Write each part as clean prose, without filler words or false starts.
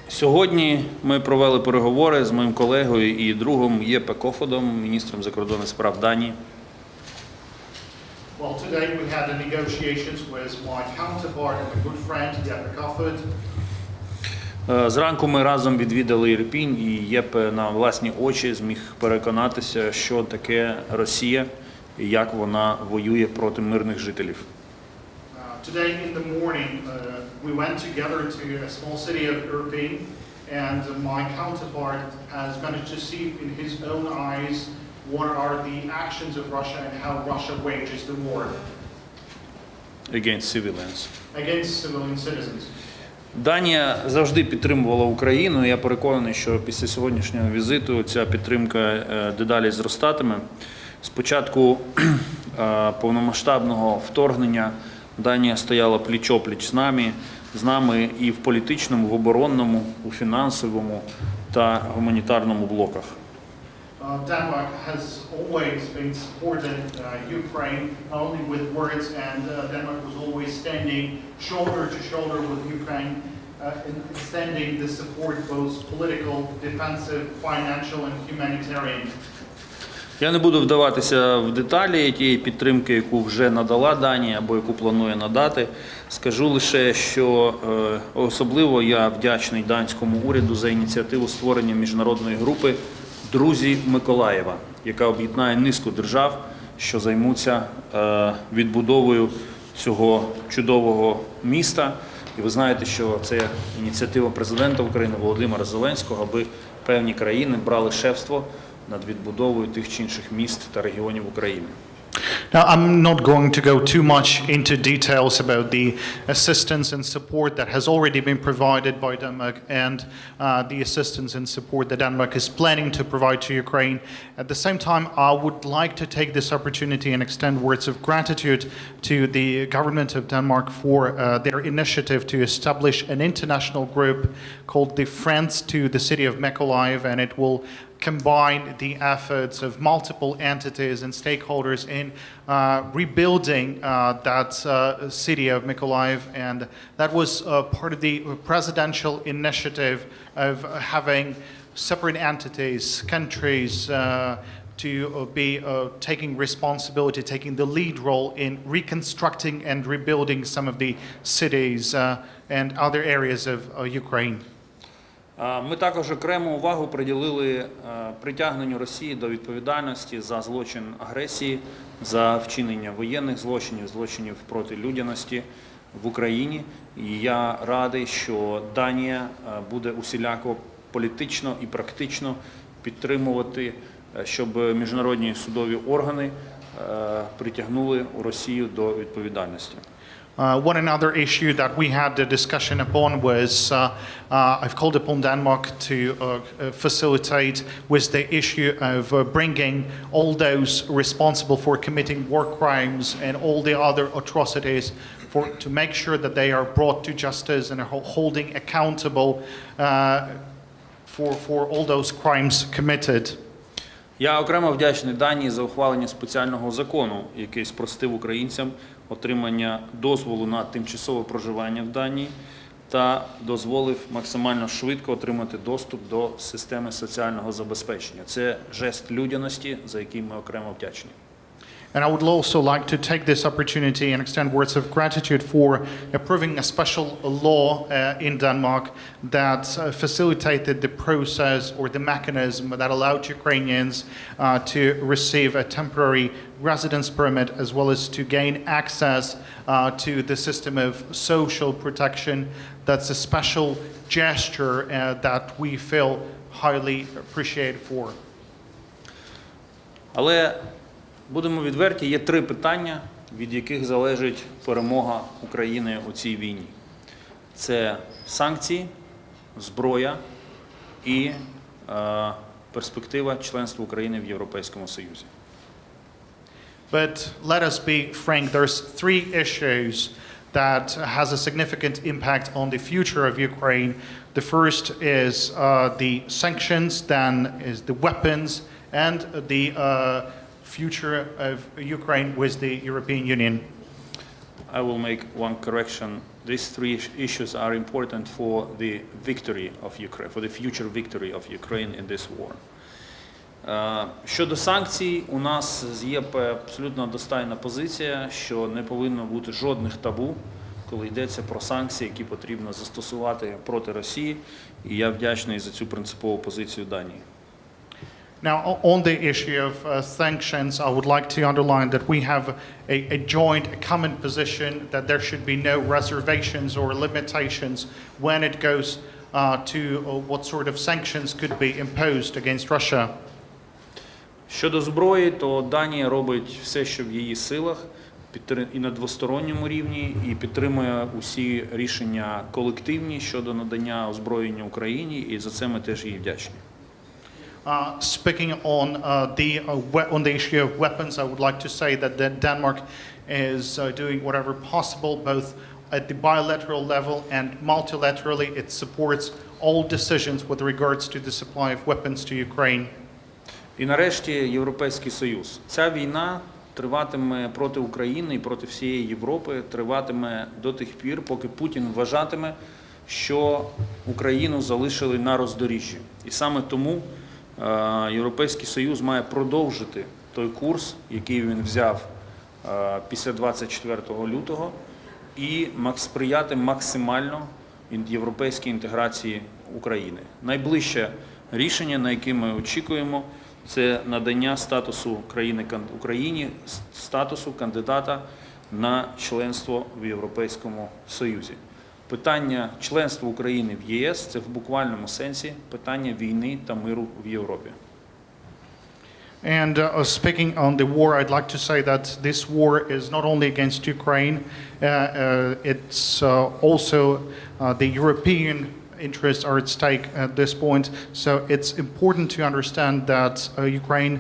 Сьогодні ми провели переговори з моїм колегою і другом Єпе Кофодом, міністром закордонних справ Данії. Well, today we had the negotiations with my counterpart and my good friend Jeppe Kofod. Зранку ми разом відвідали Ірпінь, і Єпе на власні очі зміг переконатися, що таке Росія і як вона воює проти мирних жителів. Today in the morning we went together to a small city of Irpin, and my counterpart has managed to see in his own eyes what are the actions of Russia and how Russia wages the war Against civilians. against civilian citizens. Данія завжди підтримувала Україну. Я переконаний, що після сьогоднішнього візиту ця підтримка дедалі зростатиме. З початку повномасштабного вторгнення Данія стояла пліч-опліч з нами і в політичному, в оборонному, у фінансовому та гуманітарному блоках. Denmark has always been supporting Ukraine, not only with words, and Denmark was always standing shoulder to shoulder with Ukraine, extending the support, both political, defensive, financial, and humanitarian. Я не буду вдаватися в деталі тієї підтримки, яку вже надала Данія або яку планує надати. Скажу лише, що особливо я вдячний данському уряду за ініціативу створення міжнародної групи «Друзі Миколаєва», яка об'єднає низку держав, що займуться відбудовою цього чудового міста. І ви знаєте, що це ініціатива президента України Володимира Зеленського, аби певні країни брали шефство над відбудовою тих чи інших міст та регіонів України. Now, I'm not going to go too much into details about the assistance and support that has already been provided by Denmark and the assistance and support that Denmark is planning to provide to Ukraine. At the same time, I would like to take this opportunity and extend words of gratitude to the government of Denmark for their initiative to establish an international group called the Friends to the City of Mykolaiv, and it will combine the efforts of multiple entities and stakeholders in rebuilding that city of Mykolaiv, and that was part of the presidential initiative of having separate entities, countries to be taking responsibility, taking the lead role in reconstructing and rebuilding some of the cities and other areas of Ukraine. Ми також окрему увагу приділили притягненню Росії до відповідальності за злочин агресії, за вчинення воєнних злочинів, злочинів проти людяності в Україні. І я радий, що Данія буде усіляко політично і практично підтримувати, щоб міжнародні судові органи притягнули Росію до відповідальності. One another issue that we had a discussion upon was I've called upon Denmark to facilitate with the issue of bringing all those responsible for committing war crimes and all the other atrocities to make sure that they are brought to justice and are holding accountable for all those crimes committed. Я окремо вдячний Данії за ухвалення спеціального закону, який спростив українцям отримання дозволу на тимчасове проживання в Данії та дозволив максимально швидко отримати доступ до системи соціального забезпечення. Це жест людяності, за який ми окремо вдячні. And I would also like to take this opportunity and extend words of gratitude for approving a special law in Denmark that facilitated the process or the mechanism that allowed Ukrainians to receive a temporary residence permit as well as to gain access to the system of social protection. That's a special gesture that we feel highly appreciated for. Але будемо відверті, є три питання, від яких залежить перемога України у цій війні. Це санкції, зброя і перспектива членства України в Європейському Союзі. But let us be frank, there's three issues that has a significant impact on the future of Ukraine. The first is the sanctions, then is the weapons, and the future of Ukraine with the European Union. I will make one correction. These three issues are important for the victory of Ukraine, for the future victory of Ukraine in this war. Щодо санкцій, у нас з ЄП абсолютно достойна позиція, що не повинно бути жодних табу, коли йдеться про санкції, які потрібно застосувати проти Росії, і я вдячний за цю принципову позицію Данії. Now, on the issue of sanctions, I would like to underline that we have a joint, a common position that there should be no reservations or limitations when it goes to what sort of sanctions could be imposed against Russia. Щодо зброї, то Данія робить все, що в її силах, і на двосторонньому рівні, і підтримує усі рішення колективні щодо надання озброєння Україні, і за це ми теж їй вдячні. Speaking on the issue of weapons, I would like to say that Denmark is doing whatever possible, both at the bilateral level and multilaterally. It supports all decisions with regards to the supply of weapons to Ukraine. І нарешті Європейський Союз. Ця війна триватиме проти України і проти всієї Європи, триватиме до тих пір, поки Путін вважатиме, що Україну залишили на роздоріжжі. І саме тому Європейський Союз має продовжити той курс, який він взяв після 24 лютого, і сприяти максимально європейській інтеграції України. Найближче рішення, на яке ми очікуємо, це надання статусу Україні, статусу кандидата на членство в Європейському Союзі. Питання членства України в ЄС – це в буквальному сенсі питання війни та миру в Європі. And speaking on the war, I'd like to say that this war is not only against Ukraine, it's also the European interests are at stake at this point. So it's important to understand that Ukraine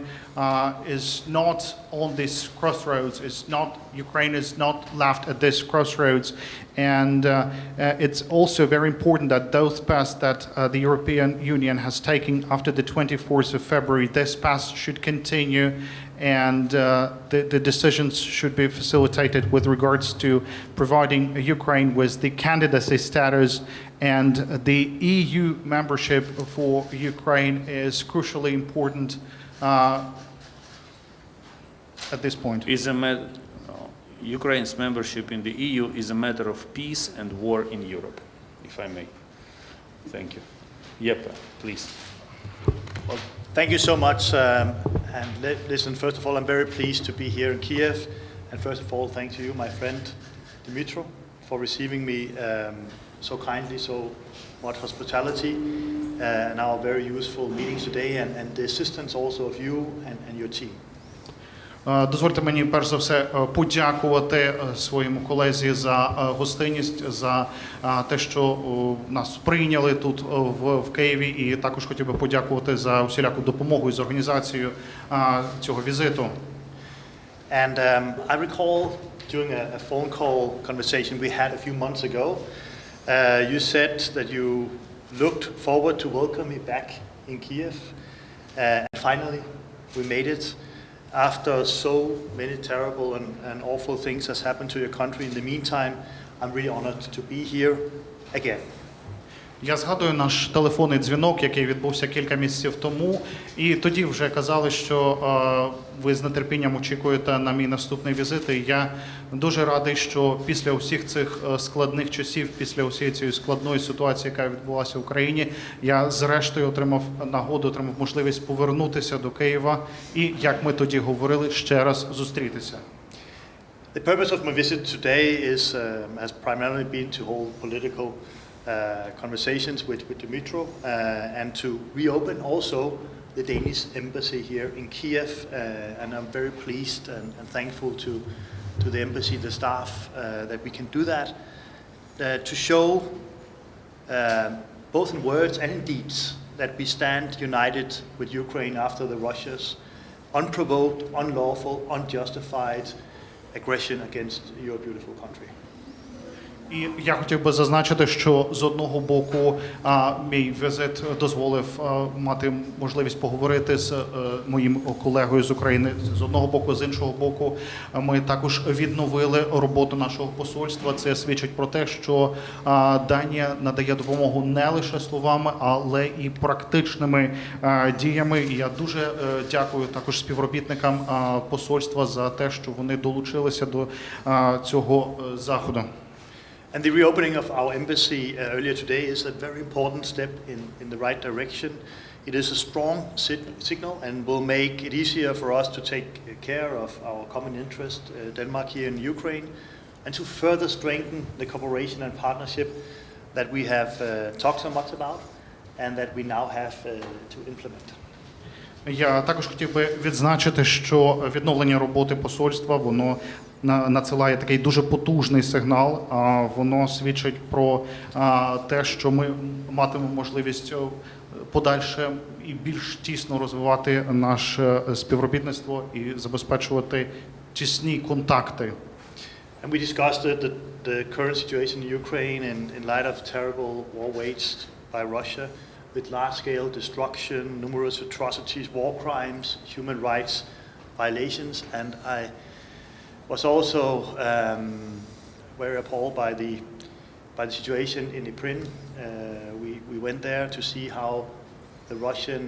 is not on this crossroads. Ukraine is not left at this crossroads. And it's also very important that those paths that the European Union has taken after the 24th of February, this path should continue, and the decisions should be facilitated with regards to providing Ukraine with the candidacy status, and the EU membership for Ukraine is crucially important at this point. Ukraine's membership in the EU is a matter of peace and war in Europe, if I may. Thank you. Jeppe, please. Well, thank you so much. And listen, first of all, I'm very pleased to be here in Kiev. And first of all, thanks to you, my friend Dimitro, for receiving me so kindly, so much hospitality, and our very useful meetings today, and the assistance also of you and your team. Дозвольте мені перш за все подякувати своєму колезі за гостинність, за те, що нас прийняли тут в Києві, і також хотів би подякувати за усіляку допомогу із організацією цього візиту. And I recall during a phone call conversation we had a few months ago, you said that you looked forward to welcome me back in Kiev, and finally we made it. After so many terrible and awful things has happened to your country in the meantime, I'm really honored to be here again. Я згадую наш телефонний дзвінок, який відбувся кілька місяців тому, і тоді вже казали, що ви з нетерпінням очікуєте на мій наступний візит. І я дуже радий, що після усіх цих складних часів, після усієї цієї складної ситуації, яка відбулася в Україні, я зрештою отримав нагоду, отримав можливість повернутися до Києва і, як ми тоді говорили, ще раз зустрітися. The purpose of my visit today has primarily been to hold political conversations with Dimitro and to reopen also the Danish embassy here in Kiev, and I'm very pleased and thankful to the embassy, the staff, that we can do that, to show both in words and in deeds that we stand united with Ukraine after the Russia's unprovoked, unlawful, unjustified aggression against your beautiful country. І я хотів би зазначити, що з одного боку мій візит дозволив мати можливість поговорити з моїм колегою з України. З одного боку, з іншого боку, ми також відновили роботу нашого посольства. Це свідчить про те, що Данія надає допомогу не лише словами, але і практичними діями. І я дуже дякую також співробітникам посольства за те, що вони долучилися до цього заходу. And the reopening of our embassy earlier today is a very important step in the right direction. It is a strong signal and will make it easier for us to take care of our common interest, Denmark here in Ukraine, and to further strengthen the cooperation and partnership that we have talked so much about and that we now have to implement. Я також хотів би відзначити, що відновлення роботи посольства, воно надсилає такий дуже потужний сигнал. Воно свідчить про те, що ми матимемо можливість подальше і більш тісно розвивати наше співробітництво і забезпечувати тісні контакти. And we discussed the current situation in Ukraine in light of terrible war waged by Russia with large-scale destruction, numerous atrocities, war crimes, human rights violations, and I was also very appalled by the situation in Ukraine. We went there to see how the Russian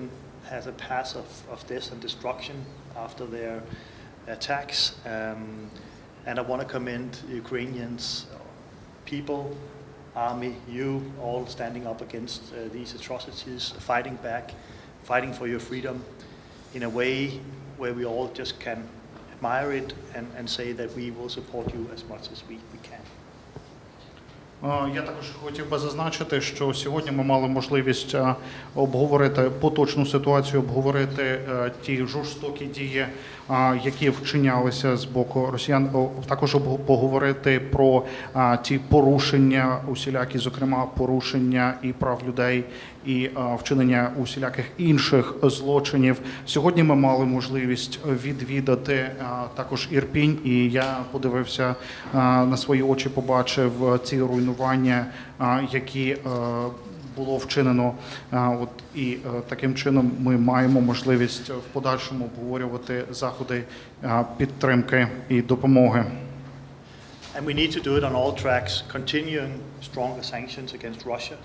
has a past of death and destruction after their attacks. And I want to commend Ukrainians, people, army, you all standing up against these atrocities, fighting back, fighting for your freedom in a way where we all just can admire it and say that we will support you as much as we can. Я також хотів би зазначити, що сьогодні ми мали можливість обговорити поточну ситуацію, обговорити ті жорстокі дії, які вчинялися з боку росіян, також поговорити про ті порушення усілякі, зокрема порушення і прав людей, і вчинення усіляких інших злочинів. Сьогодні ми мали можливість відвідати також Ірпінь, і я подивився на свої очі, побачив ці руйнування, які було вчинено. І таким чином ми маємо можливість в подальшому обговорювати заходи підтримки і допомоги. And we need to do it on all tracks, continuing stronger sanctions against Russia,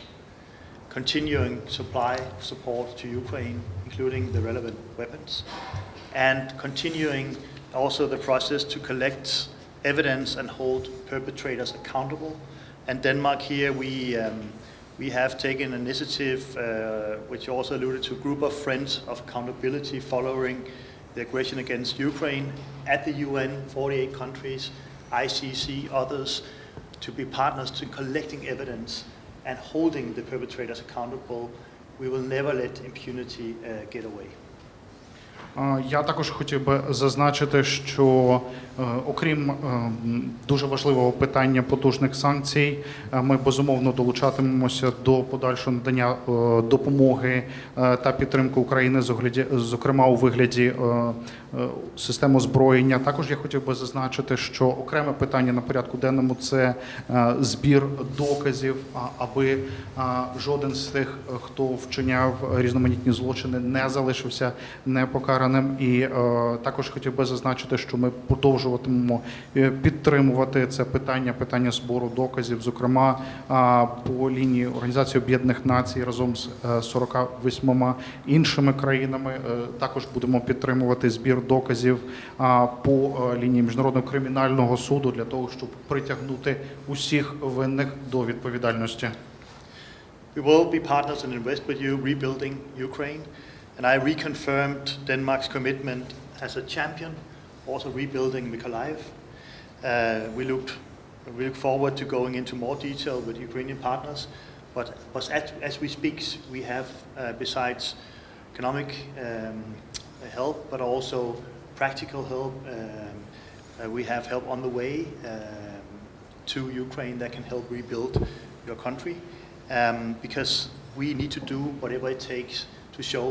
continuing support to Ukraine, including the relevant weapons, and continuing also the process to collect evidence and hold perpetrators accountable. And Denmark here, we have taken an initiative, which you also alluded to, Group of Friends of Accountability following the aggression against Ukraine at the UN, 48 countries, ICC, others, to be partners to collecting evidence and holding the perpetrators accountable. We will never let impunity get away. Я також хотів би зазначити, що окрім дуже важливого питання потужних санкцій, ми безумовно долучатимемося до подальшого надання допомоги та підтримки України, зокрема у вигляді систем озброєння. Також я хотів би зазначити, що окреме питання на порядку денному – це збір доказів, аби жоден з тих, хто вчиняв різноманітні злочини, не залишився непокараним. І також хотів би зазначити, що ми продовжуватимемо підтримувати це питання збору доказів, зокрема по лінії Організації Об'єднаних Націй разом з 48 іншими країнами. Також будемо підтримувати збір доказів по лінії Міжнародного кримінального суду для того, щоб притягнути усіх винних до відповідальності. We will be partners and invest with you rebuilding Ukraine. And I reconfirmed Denmark's commitment as a champion, also rebuilding Mykolaiv. We look forward to going into more detail with Ukrainian partners, but as we speak, we have, besides economic help, but also practical help, we have help on the way to Ukraine that can help rebuild your country, because we need to do whatever it takes to show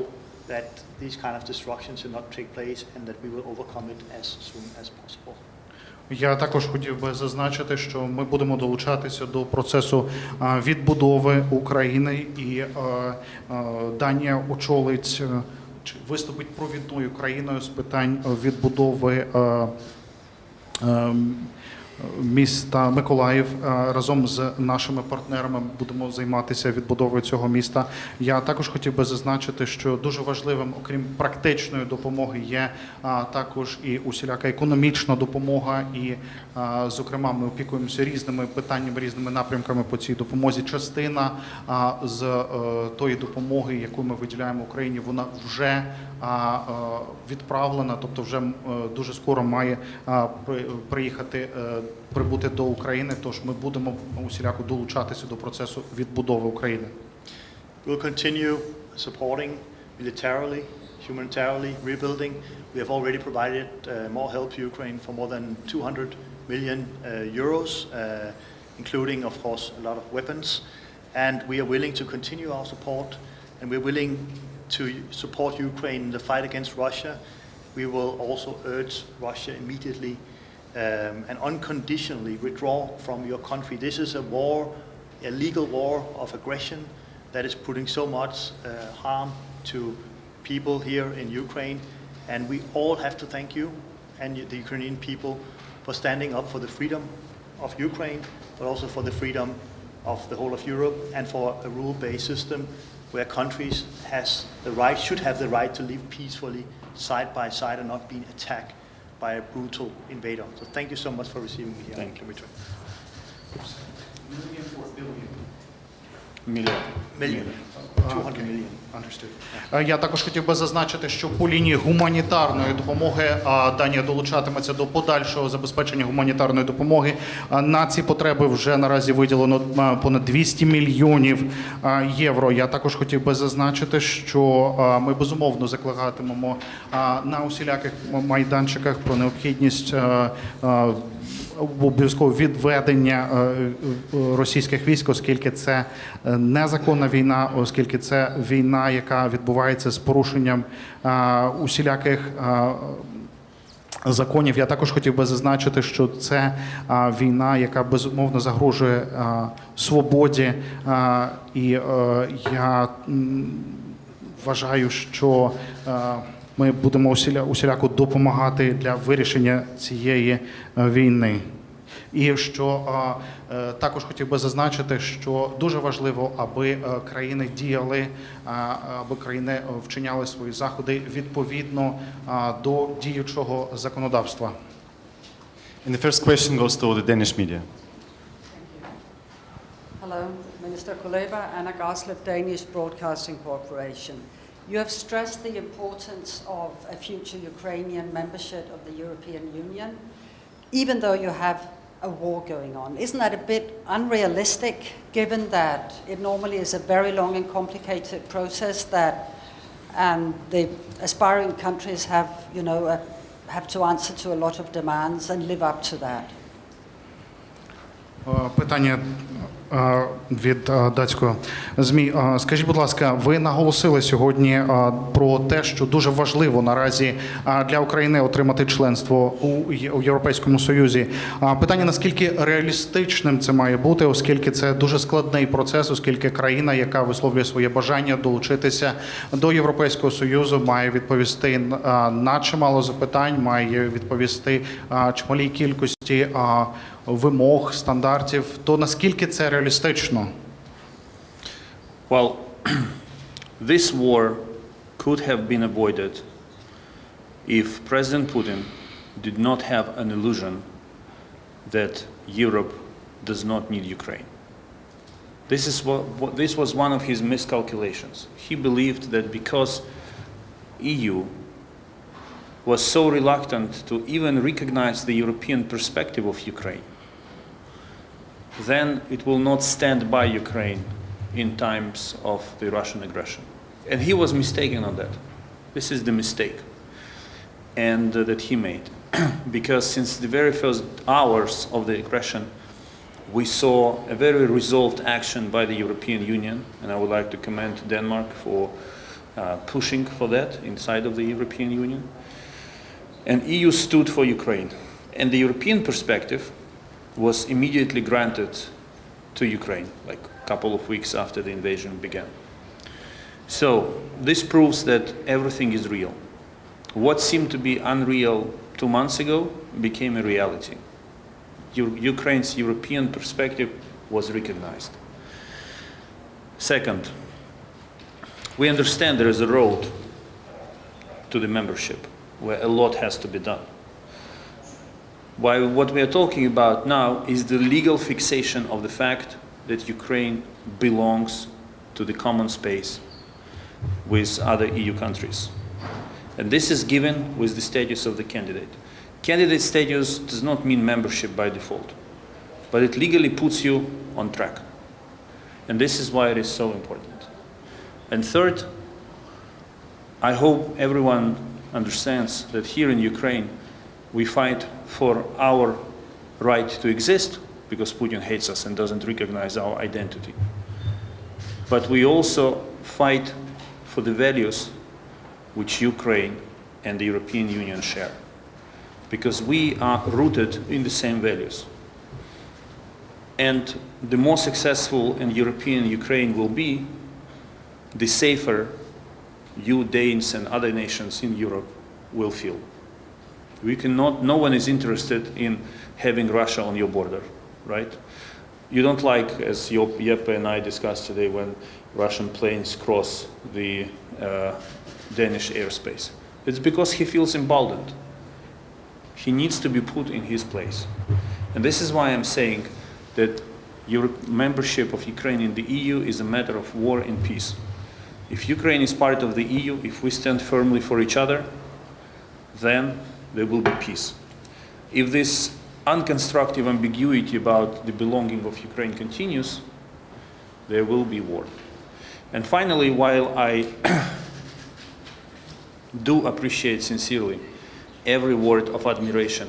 that these kind of destructions should not take place and that we will overcome it as soon as possible. Я також хотів би зазначити, що ми будемо долучатися до процесу відбудови України, і Данія очолить чи виступить провідною країною з питань відбудови міста Миколаїв. Разом з нашими партнерами будемо займатися відбудовою цього міста. Я також хотів би зазначити, що дуже важливим, окрім практичної допомоги, є також і усіляка економічна допомога. І, зокрема, ми опікуємося різними питаннями, різними напрямками по цій допомозі. Частина з тої допомоги, яку ми виділяємо Україні, вона вже відправлена, тобто вже дуже скоро має прибути до України, тож ми будемо усіляко долучатися до процесу відбудови України. We'll continue supporting militarily, humanitarily, rebuilding. We have already provided more help to Ukraine for more than 200 million euros, including, of course, a lot of weapons. And we are willing to continue our support, and we're willing to support Ukraine in the fight against Russia. We will also urge Russia immediately and unconditionally withdraw from your country. This is a war, a legal war of aggression that is putting so much harm to people here in Ukraine. And we all have to thank you and the Ukrainian people for standing up for the freedom of Ukraine, but also for the freedom of the whole of Europe, and for a rule-based system where countries should have the right to live peacefully side by side and not being attacked by a brutal invader. So thank you so much for receiving me here. Thank you. Million. 200 million. Я також хотів би зазначити, що по лінії гуманітарної допомоги Данія долучатиметься до подальшого забезпечення гуманітарної допомоги. На ці потреби вже наразі виділено понад 200 мільйонів євро. Я також хотів би зазначити, що ми безумовно закликатимемо на усіляких майданчиках про необхідність обов'язково відведення російських військ, оскільки це незаконна війна, оскільки це війна, яка відбувається з порушенням усіляких законів. Я також хотів би зазначити, що це війна, яка безумовно загрожує свободі, і я вважаю, що ми будемо усіляко допомагати для вирішення цієї війни. І що також хотів би зазначити, що дуже важливо, аби країни діяли, аби країни вчиняли свої заходи відповідно до діючого законодавства. And the first question goes to the Danish media. Hello, Minister Kuleba, Anna Garslev, Danish Broadcasting Corporation. You have stressed the importance of a future Ukrainian membership of the European Union, even though you have a war going on. Isn't that a bit unrealistic, given that it normally is a very long and complicated process and the aspiring countries have to answer to a lot of demands and live up to that? Питання від датського ЗМІ. Скажіть, будь ласка, ви наголосили сьогодні про те, що дуже важливо наразі для України отримати членство у Європейському Союзі. Питання, наскільки реалістичним це має бути, оскільки це дуже складний процес, оскільки країна, яка висловлює своє бажання долучитися до Європейського Союзу, має відповісти на чимало запитань, має відповісти чималій кількості вимог, стандартів, то наскільки це реалістично? Well, this war could have been avoided if President Putin did not have an illusion that Europe does not need Ukraine. This was one of his miscalculations. He believed that because EU was so reluctant to even recognize the European perspective of Ukraine, then it will not stand by Ukraine in times of the Russian aggression. And he was mistaken on that. This is the mistake and that he made. Because since the very first hours of the aggression, we saw a very resolved action by the European Union, and I would like to commend Denmark for pushing for that inside of the European Union. And EU stood for Ukraine. And the European perspective was immediately granted to Ukraine, like a couple of weeks after the invasion began. So this proves that everything is real. What seemed to be unreal 2 months ago became a reality. Ukraine's European perspective was recognized. Second, we understand there is a road to the membership where a lot has to be done. While what we are talking about now is the legal fixation of the fact that Ukraine belongs to the common space with other EU countries. And this is given with the status of the candidate. Candidate status does not mean membership by default, but it legally puts you on track. And this is why it is so important. And third, I hope everyone understands that here in Ukraine, we fight for our right to exist because Putin hates us and doesn't recognize our identity. But we also fight for the values which Ukraine and the European Union share, because we are rooted in the same values. And the more successful and European Ukraine will be, the safer you, Danes, and other nations in Europe will feel. No one is interested in having Russia on your border, right? You don't like, as Jeppe and I discussed today, when Russian planes cross the Danish airspace. It's because he feels emboldened. He needs to be put in his place. And this is why I'm saying that membership of Ukraine in the EU is a matter of war and peace. If Ukraine is part of the EU, if we stand firmly for each other, then there will be peace. If this unconstructive ambiguity about the belonging of Ukraine continues, there will be war. And finally, while I do appreciate sincerely every word of admiration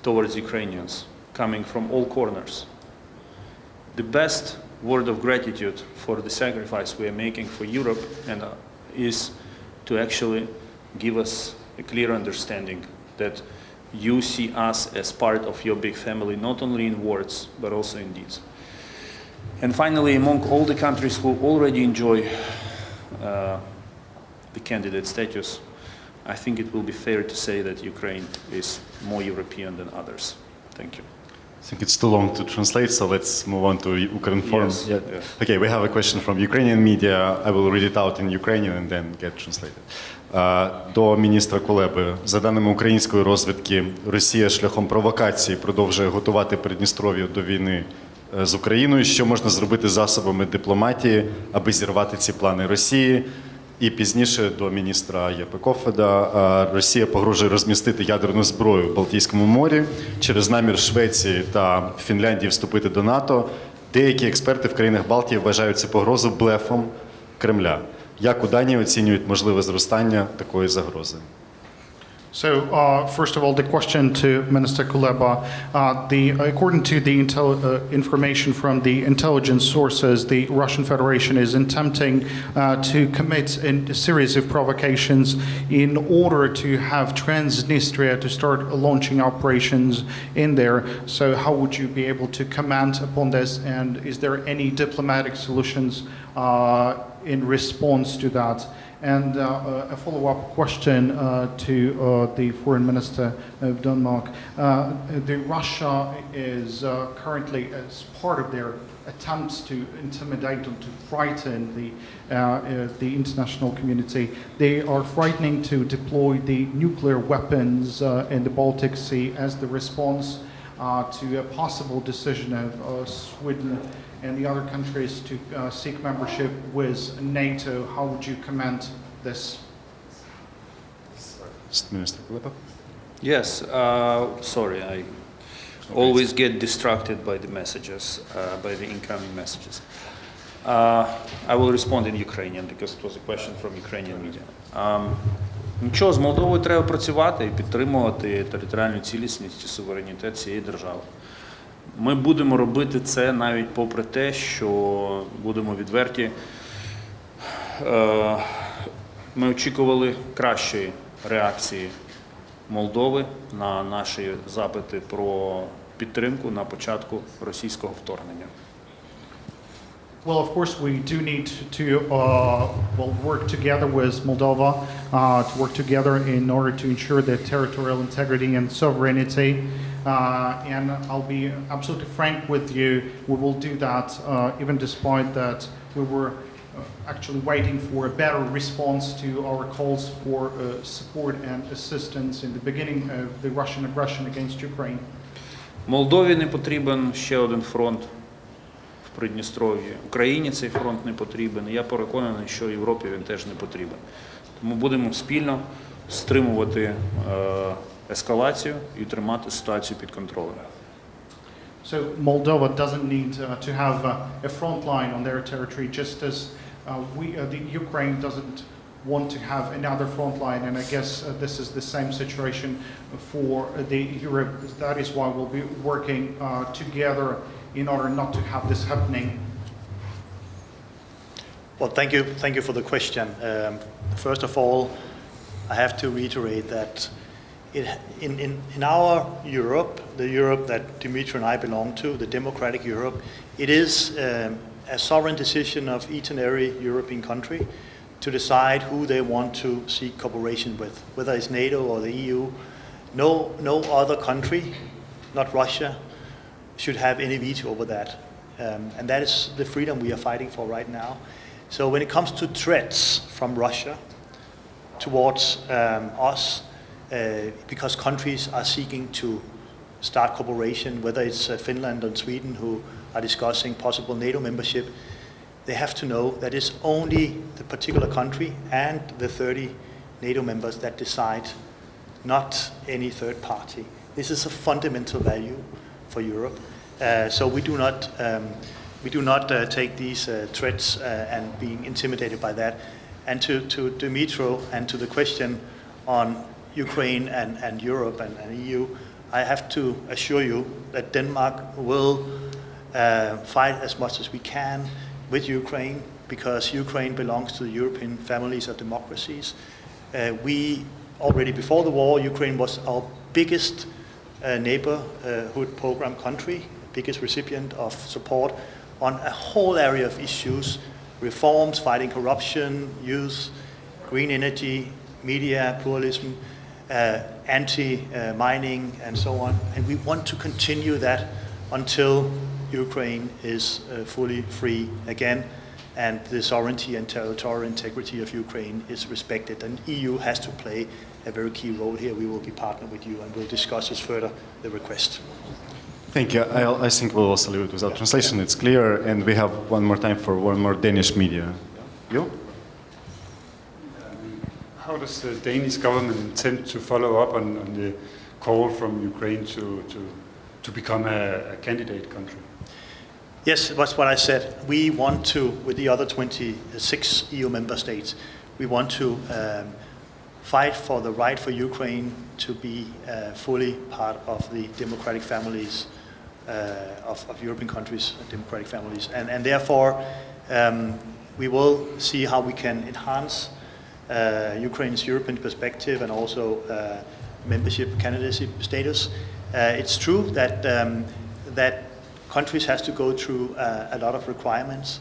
towards Ukrainians coming from all corners, the best word of gratitude for the sacrifice we are making for Europe is to actually give us a clear understanding that you see us as part of your big family, not only in words, but also in deeds. And finally, among all the countries who already enjoy the candidate status, I think it will be fair to say that Ukraine is more European than others. Thank you. I think it's too long to translate, so let's move on to Ukrinform. Yes, yes. Okay, we have a question from Ukrainian media. I will read it out in Ukrainian and then get translated. До міністра Кулеби. За даними української розвідки, Росія шляхом провокації продовжує готувати Придністров'я до війни з Україною. Що можна зробити засобами дипломатії, аби зірвати ці плани Росії? І пізніше до міністра Єпе Кофеда. Росія погрожує розмістити ядерну зброю в Балтійському морі через намір Швеції та Фінляндії вступити до НАТО. Деякі експерти в країнах Балтії вважають цю погрозу блефом Кремля. Як у Данії оцінюють можливе зростання такої загрози? So, first of all, the question to Minister Kuleba. According to the information from the intelligence sources, the Russian Federation is attempting to commit a series of provocations in order to have Transnistria to start launching operations in there. So how would you be able to comment upon this, and is there any diplomatic solutions in response to that? And a follow-up question to the Foreign Minister of Denmark. Russia is currently, as part of their attempts to intimidate and to frighten the international community, they are frightening to deploy the nuclear weapons in the Baltic Sea as the response to a possible decision of Sweden and the other countries to seek membership with NATO. How would you comment this? Minister Kuleba. Yes, sorry, I always get distracted by the messages, by the incoming messages. I will respond in Ukrainian because it was a question from Ukrainian media. Нічого, з Молдовою треба працювати і підтримувати територіальну цілісність і суверенітет цієї держави. Ми будемо робити це навіть попри те, що будемо відверті. Ми очікували кращої реакції Молдови на наші запити про підтримку на початку російського вторгнення. Well, of course, we do need to work together with Moldova, to work together in order to ensure their territorial integrity and sovereignty. And I'll be absolutely frank with you, we will do that even despite that we were actually waiting for a better response to our calls for support and assistance in the beginning of the Russian aggression against Ukraine. Молдові не потрібен ще один фронт в Придністров'ї. Україні цей фронт не потрібен. І я переконаний, що Європі він теж не потрібен. Тому будемо спільно стримувати ескалацію і тримати ситуацію під контролем. So Moldova doesn't need to have a front line on their territory, just as the Ukraine doesn't want to have another front line. And I guess this is the same situation for the Europe. That is why we'll be working together in order not to have this happening. Well, thank you for the question. First of all, I have to reiterate that in our Europe, the Europe that Dimitri and I belong to, the democratic Europe, it is a sovereign decision of each and every European country to decide who they want to seek cooperation with, whether it's NATO or the EU. No other country, not Russia, should have any veto over that. And that is the freedom we are fighting for right now. So when it comes to threats from Russia towards us, because countries are seeking to start cooperation, whether it's Finland and Sweden who are discussing possible NATO membership, they have to know that it's only the particular country and the 30 NATO members that decide, not any third party. This is a fundamental value for Europe. So we do not take these threats and being intimidated by that. And to Dimitro and to the question on Ukraine and Europe and EU, I have to assure you that Denmark will fight as much as we can with Ukraine, because Ukraine belongs to the European families of democracies. We already before the war, Ukraine was our biggest neighborhood program country, biggest recipient of support on a whole area of issues, reforms, fighting corruption, youth, green energy, media pluralism, anti-mining, and so on. And we want to continue that until Ukraine is fully free again, and the sovereignty and territorial integrity of Ukraine is respected. And EU has to play a very key role here. We will be partnered with you and we'll discuss this further, the request. Thank you. I think we'll also leave it without translation. It's clear, and we have one more time for one more Danish media. You? How does the Danish government intend to follow up on the call from Ukraine to become a candidate country? Yes, that's what I said. We want to, with the other 26 EU member states, we want to fight for the right for Ukraine to be fully part of the democratic families of European countries, democratic families. And therefore, we will see how we can enhance Ukraine's European perspective and also membership candidacy status. It's true that countries has to go through a lot of requirements,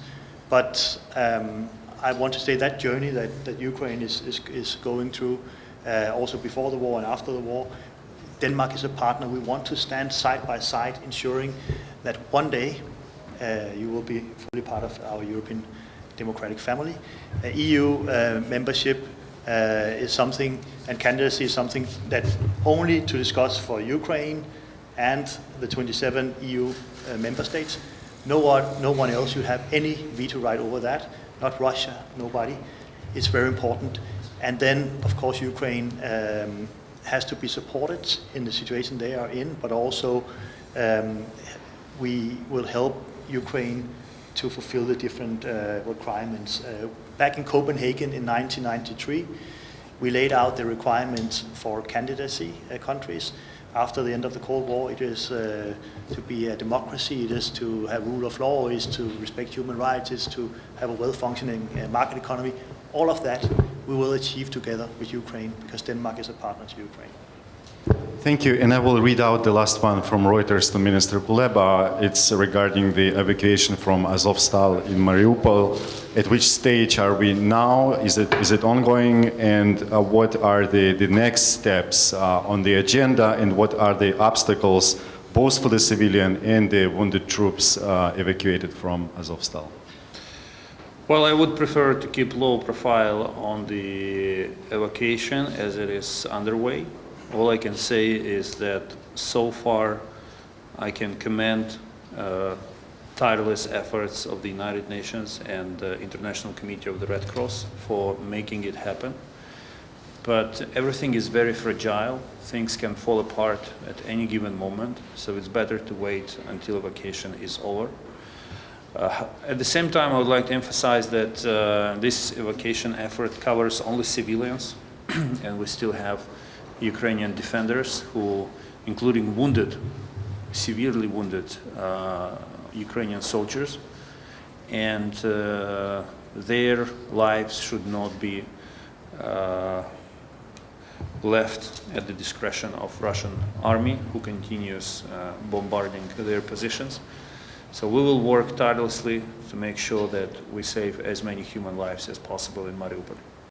but I want to say that journey that Ukraine is going through, also before the war and after the war, Denmark is a partner. We want to stand side by side, ensuring that one day you will be fully part of our European democratic family. EU membership is something, and candidacy is something that only to discuss for Ukraine and the 27 EU member states. No one else should have any veto right over that. Not Russia, nobody. It's very important. And then, of course, Ukraine has to be supported in the situation they are in, but also we will help Ukraine to fulfill the different requirements. Back in Copenhagen in 1993, we laid out the requirements for candidacy countries. After the end of the Cold War, it is to be a democracy, it is to have rule of law, it is to respect human rights, it is to have a well-functioning market economy. All of that we will achieve together with Ukraine, because Denmark is a partner to Ukraine. Thank you, and I will read out the last one from Reuters to Minister Kuleba. It's regarding the evacuation from Azovstal in Mariupol. At which stage are we now? Is it ongoing? And what are the next steps on the agenda? And what are the obstacles, both for the civilian and the wounded troops evacuated from Azovstal? Well, I would prefer to keep low profile on the evacuation as it is underway. All I can say is that so far I can commend tireless efforts of the United Nations and the International Committee of the Red Cross for making it happen. But everything is very fragile. Things can fall apart at any given moment, so it's better to wait until evacuation is over. At the same time, I would like to emphasize that this evacuation effort covers only civilians, and we still have Ukrainian defenders who, including wounded, severely wounded Ukrainian soldiers, and their lives should not be left at the discretion of Russian army, who continues bombarding their positions. So we will work tirelessly to make sure that we save as many human lives as possible in Mariupol.